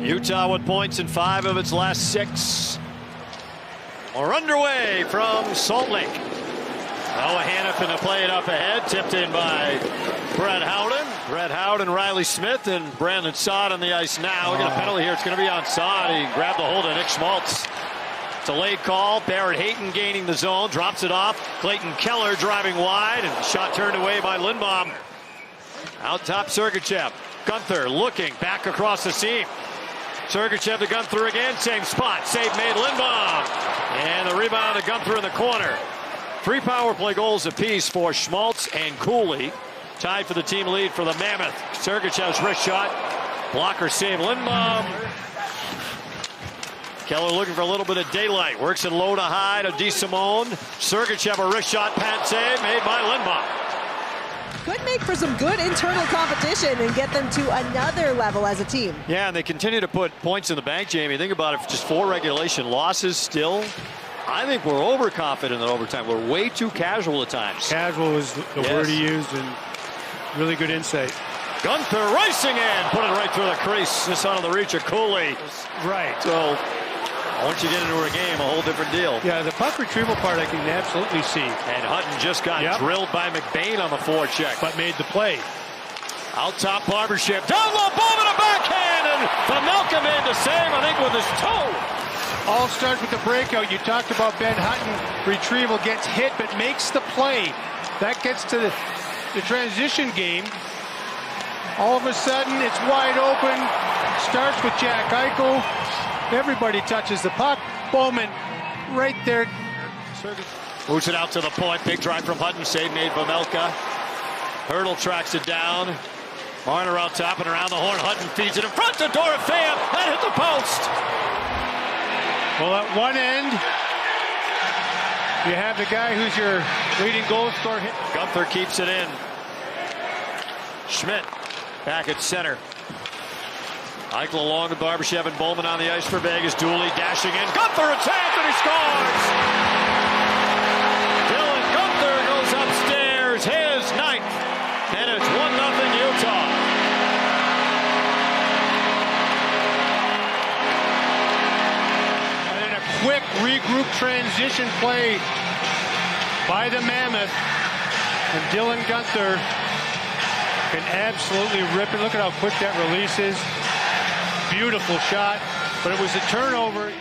Utah with points in 5 of its last 6. We're underway from Salt Lake. Hannafin to play it up ahead, tipped in by Brett Howden. Brett Howden, Riley Smith, and Brandon Saad on the ice now. We get a penalty here. It's going to be on Saad. He grabbed the hold of Nick Schmaltz. It's a late call. Barrett Hayton gaining the zone, drops it off. Clayton Keller driving wide, and shot turned away by Lindbaum. Out top, Sergachev. Guenther looking back across the seam. Sergachev to Guenther again, same spot. Save made, Lindbaum. And the rebound to Guenther in the corner. 3 power play goals apiece for Schmaltz and Cooley. Tied for the team lead for the Mammoth. Sergachev's wrist shot. Blocker save, Lindbaum. Keller looking for a little bit of daylight. Works it low to high to DeSimone. Sergachev a wrist shot, pad save made by Lindbaum. Could make for some good internal competition and get them to another level as a team. Yeah, and they continue to put points in the bank, Jamie. Think about it, just 4 regulation losses still. I think we're overconfident in overtime. We're way too casual at times. Casual is the word he used, and really good insight. Guenther racing in, put it right through the crease. Just out of the reach of Cooley. Right. So once you get into a game, a whole different deal. Yeah, the puck retrieval part I can absolutely see. And Hutton just got drilled by McBain on the forecheck. But made the play. Out top, Barbashev. Down low, Bowman a backhand, and Pamelka made the save, I think, with his toe. All starts with the breakout. You talked about Ben Hutton. Retrieval gets hit, but makes the play. That gets to the transition game. All of a sudden, it's wide open. Starts with Jack Eichel. Everybody touches the puck. Bowman right there. Moves it out to the point. Big drive from Hutton. Save made Pamelka. Hurdle tracks it down. Marner out top and around the horn. Hutton feeds it in front to Dorofeev. That hit the post. Well, at one end, you have the guy who's your leading goal scorer. Guenther keeps it in. Schmidt back at center. Eichel along with Barbashev and Bowman on the ice for Vegas. Dooley dashing in. Guenther attacked and he scores! Dylan Guenther goes upstairs, his 9th. And it's 1-0 Utah. Quick regroup transition play by the Mammoth, and Dylan Guenther can absolutely rip it. Look at how quick that release is. Beautiful shot, but it was a turnover.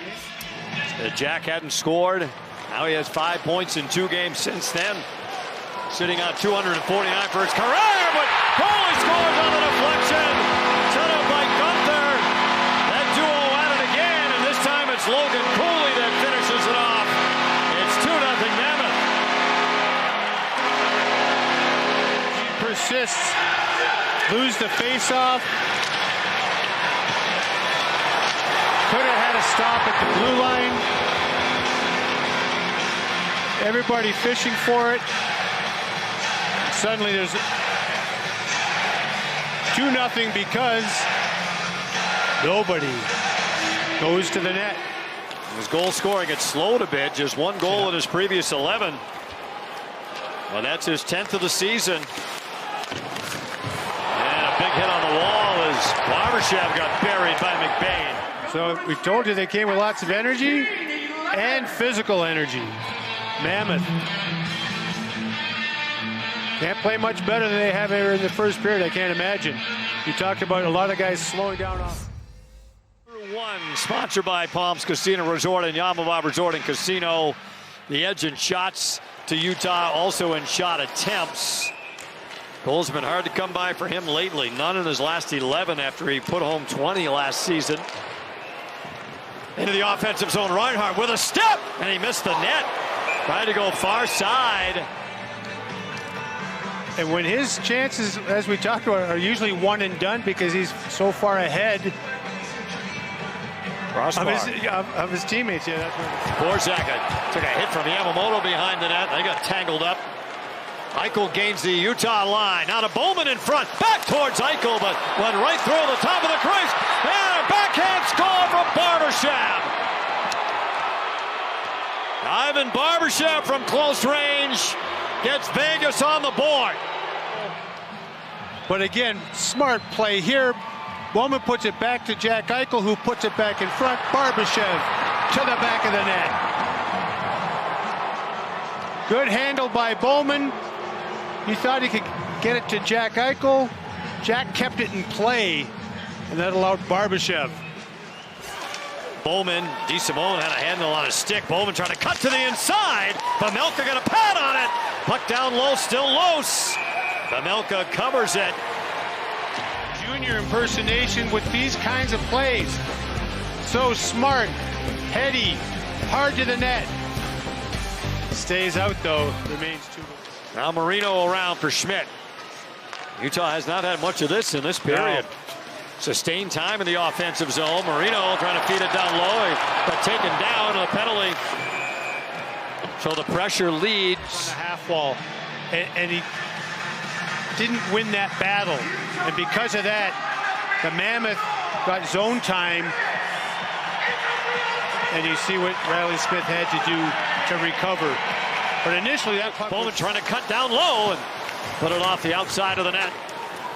Jack hadn't scored. Now he has 5 points in 2 games since then. Sitting on 249 for his career, but Cooley scores on the deflection. Set up by Guenther. That duo at it again, and this time it's Logan Cooley that finishes it off. It's 2-0 Mammoth. He persists. Lose the face-off. Could have had a stop at the blue line. Everybody fishing for it. Suddenly there's 2-0 because nobody goes to the net. His goal scoring had slowed a bit, just 1 goal in his previous 11. Well, that's his 10th of the season. And a big hit on the wall as Barbashev got buried by McBain. So we told you they came with lots of energy and physical energy. Mammoth can't play much better than they have here in the first period, I can't imagine. You talked about a lot of guys slowing down off. 1, sponsored by Palms Casino Resort and Yamava Resort and Casino. The edge in shots to Utah, also in shot attempts. Goals have been hard to come by for him lately. None in his last 11 after he put home 20 last season. Into the offensive zone, Reinhart with a step, and he missed the net. Tried to go far side. And when his chances, as we talked about, are usually one and done because he's so far ahead of his teammates. Yeah, that's what Borzak took a hit from Yamamoto behind the net. They got tangled up. Eichel gains the Utah line. Now to Bowman in front. Back towards Eichel, but went right through the top of the crease. And a backhand score from Barbashev. Ivan Barbashev from close range gets Vegas on the board. But again, smart play here Bowman puts it back to Jack Eichel, who puts it back in front. Barbashev to the back of the net. Good handle by Bowman. He thought he could get it to Jack Eichel. Jack kept it in play, and that allowed Barbashev. Bowman, DeSimone had a handle on his stick. Bowman trying to cut to the inside. Pamelka got a pad on it. Puck down low, still loose. Pamelka covers it. Junior impersonation with these kinds of plays. So smart, heady, hard to the net. Stays out though, remains 2 goals. Now Marino around for Schmidt. Utah has not had much of this in this period. No. Sustained time in the offensive zone. Marino trying to feed it down low, but taken down on a penalty. So the pressure leads. On the half wall, and he didn't win that battle. And because of that, the Mammoth got zone time. And you see what Riley Smith had to do to recover. But initially that puck Bowman trying to cut down low and put it off the outside of the net.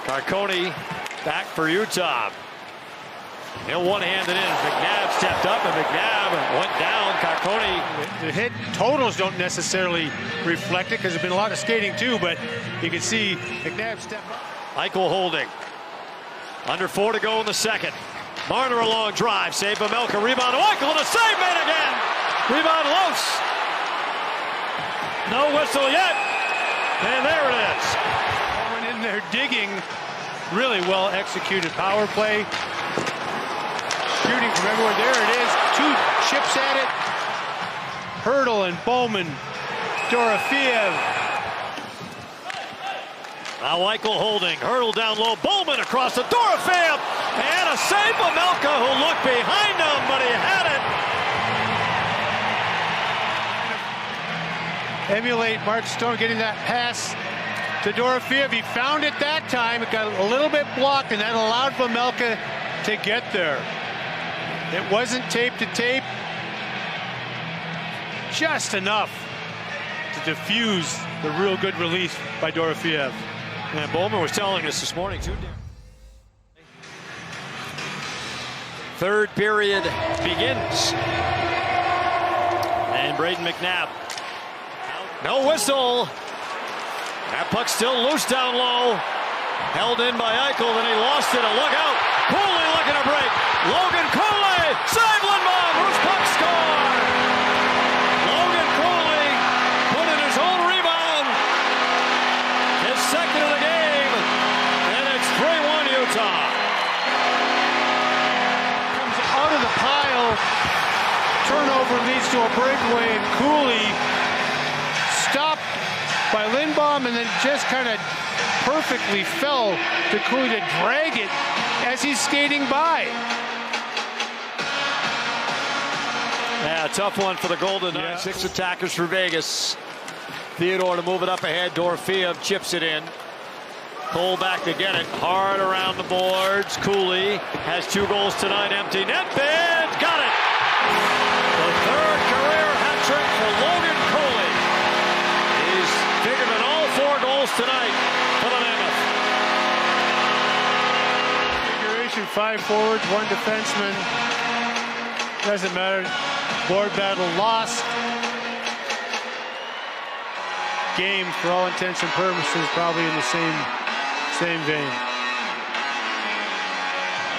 Carcone back for Utah. He'll one-handed in. McNabb stepped up and McNabb went down. Carcone. The hit totals don't necessarily reflect it because there's been a lot of skating too, but you can see McNabb step up. Eichel holding. Under 4 to go in the second. Marner a long drive. Save Pamelka. Rebound to Eichel and a save made again. Rebound loose. No whistle yet. And there it is. Going in there digging. Really well executed power play. Shooting from everywhere. There it is. 2 chips at it. Hurdle and Bowman. Dorofeev. Now Eichel holding. Hurdle down low. Bowman across the Dorofeev. And a save. Pamelka, who looked behind him, but he had it. Emulate Mark Stone getting that pass to Dorofeev. He found it that time. It got a little bit blocked, and that allowed Pamelka to get there. It wasn't tape to tape. Just enough to diffuse the real good release by Dorofeev. And Bowman was telling us this morning, too. Third period begins. And Braden McNabb. No whistle. That puck still loose down low. Held in by Eichel, then he lost it. A look out. Cooley looking to break. Logan Cooley. Save Lindbaum. Who's puck score? Logan Cooley put in his own rebound. His second of the game. And it's 3-1 Utah. Comes out of the pile. Turnover leads to a breakaway, and Cooley stopped by Lindbaum and then just kind of perfectly fell to Cooley to drag it as he's skating by. Yeah, tough one for the Golden Knights. 6 attackers for Vegas. Theodore to move it up ahead. Dorofeev chips it in. Cole back to get it. Hard around the boards. Cooley has 2 goals tonight. Empty net bid. Got it. The third career hat trick for Logan Cooley. He's figured in all 4 goals tonight for the Mammoth. Configuration 5 forwards, 1 defenseman. Doesn't matter. Board battle lost. Game, for all intents and purposes, probably in the same vein.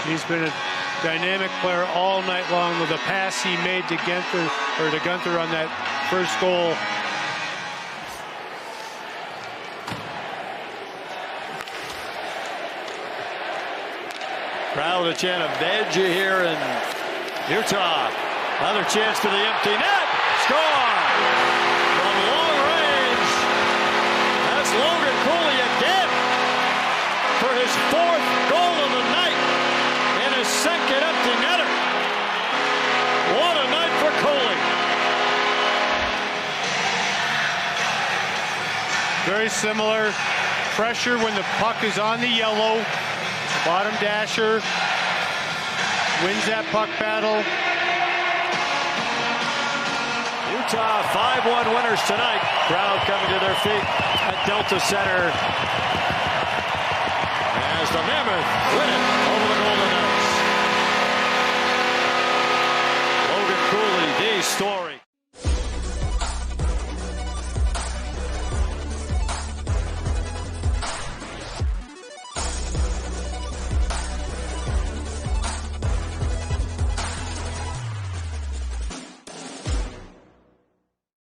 He's been a dynamic player all night long with the pass he made to Guenther on that first goal. Crowd a chant of veggie here in Utah. Another chance to the empty net. Score! From long range. That's Logan Cooley again for his 4th goal of the night and his 2nd empty netter. What a night for Cooley. Very similar pressure when the puck is on the yellow. Bottom dasher wins that puck battle. Utah 5-1 winners tonight. Crowd coming to their feet at Delta Center as the Mammoth win it over the Golden Knights. story.